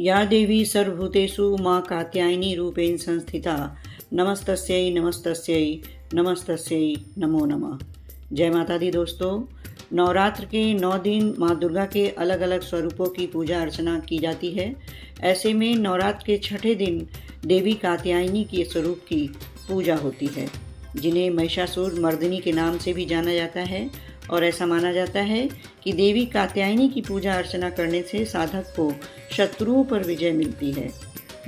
या देवी सर्वभूतेषु माँ कात्यायनी रूपेण संस्थिता नमस्तस्यै नमस्तस्यै नमस्तस्यै नमो नमः। जय माता दी दोस्तों। नवरात्र के 9 दिन माँ दुर्गा के अलग अलग स्वरूपों की पूजा अर्चना की जाती है। ऐसे में नवरात्र के छठे दिन देवी कात्यायनी के स्वरूप की पूजा होती है, जिन्हें महिषासुर मर्दिनी के नाम से भी जाना जाता है। और ऐसा माना जाता है कि देवी कात्यायनी की पूजा अर्चना करने से साधक को शत्रुओं पर विजय मिलती है।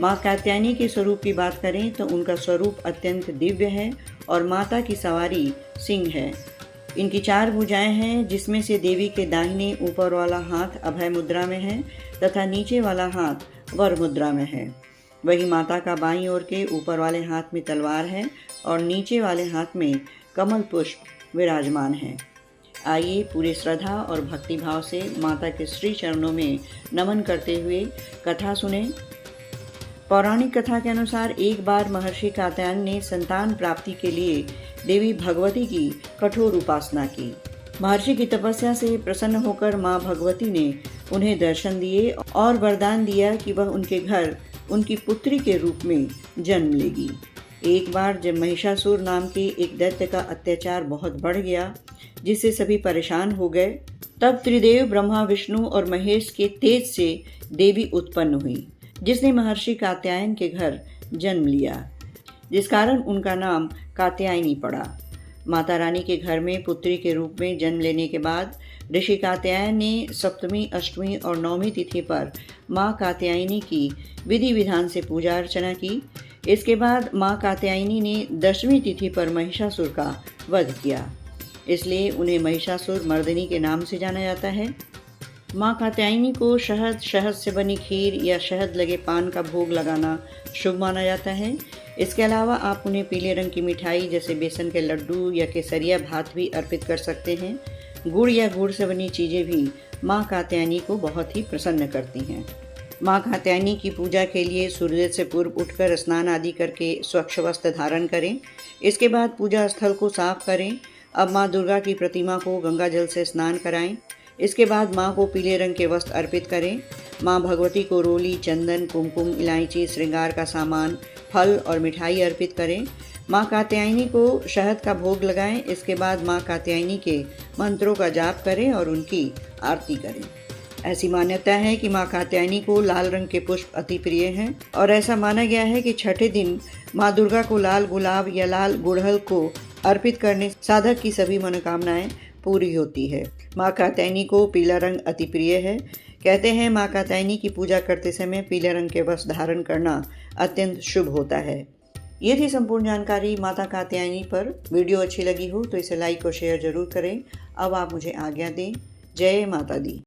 माँ कात्यायनी के स्वरूप की बात करें तो उनका स्वरूप अत्यंत दिव्य है और माता की सवारी सिंह है। इनकी 4 भुजाएं हैं, जिसमें से देवी के दाहिने ऊपर वाला हाथ अभय मुद्रा में है तथा नीचे वाला हाथ वर मुद्रा में है। वही माता का बाईं ओर के ऊपर वाले हाथ में तलवार है और नीचे वाले हाथ में कमल पुष्प विराजमान है। आइए पूरे श्रद्धा और भक्ति भाव से माता के श्री चरणों में नमन करते हुए कथा सुने। पौराणिक कथा के अनुसार एक बार महर्षि कात्यायन ने संतान प्राप्ति के लिए देवी भगवती की कठोर उपासना की। महर्षि की तपस्या से प्रसन्न होकर माँ भगवती ने उन्हें दर्शन दिए और वरदान दिया कि वह उनके घर उनकी पुत्री के रूप में जन्म लेगी। एक बार जब महिषासुर नाम के एक दैत्य का अत्याचार बहुत बढ़ गया, जिससे सभी परेशान हो गए, तब त्रिदेव ब्रह्मा विष्णु और महेश के तेज से देवी उत्पन्न हुई, जिसने महर्षि कात्यायन के घर जन्म लिया, जिस कारण उनका नाम कात्यायनी पड़ा। माता रानी के घर में पुत्री के रूप में जन्म लेने के बाद ऋषि कात्यायन ने सप्तमी, अष्टमी और नवमी तिथि पर माँ कात्यायनी की विधि विधान से पूजा अर्चना की। इसके बाद माँ कात्यायनी ने 10वीं तिथि पर महिषासुर का वध किया, इसलिए उन्हें महिषासुर मर्दिनी के नाम से जाना जाता है। माँ कात्यायनी को शहद से बनी खीर या शहद लगे पान का भोग लगाना शुभ माना जाता है। इसके अलावा आप उन्हें पीले रंग की मिठाई जैसे बेसन के लड्डू या केसरिया भात भी अर्पित कर सकते हैं। गुड़ या गुड़ से बनी चीज़ें भी माँ कात्यायनी को बहुत ही प्रसन्न करती हैं। माँ कात्यायनी की पूजा के लिए सूर्योदय से पूर्व उठकर स्नान आदि करके स्वच्छ वस्त्र धारण करें। इसके बाद पूजा स्थल को साफ करें। अब माँ दुर्गा की प्रतिमा को गंगा जल से स्नान कराएं। इसके बाद माँ को पीले रंग के वस्त्र अर्पित करें। माँ भगवती को रोली, चंदन, कुमकुम, इलायची, श्रृंगार का सामान, फल और मिठाई अर्पित करें। माँ कात्यायनी को शहद का भोग लगाएं। इसके बाद माँ कात्यायनी के मंत्रों का जाप करें और उनकी आरती करें। ऐसी मान्यता है कि माँ कात्यायनी को लाल रंग के पुष्प अति प्रिय हैं और ऐसा माना गया है कि छठे दिन माँ दुर्गा को लाल गुलाब या लाल गुड़हल को अर्पित करने साधक की सभी मनोकामनाएं पूरी होती है। माँ कात्यायनी को पीला रंग अति प्रिय है। कहते हैं माँ कात्यायनी की पूजा करते समय पीले रंग के वस्त्र धारण करना अत्यंत शुभ होता है। ये थी संपूर्ण जानकारी माता कात्यायनी पर। वीडियो अच्छी लगी हो तो इसे लाइक और शेयर जरूर करें। अब आप मुझे आज्ञा दें। जय माता दी।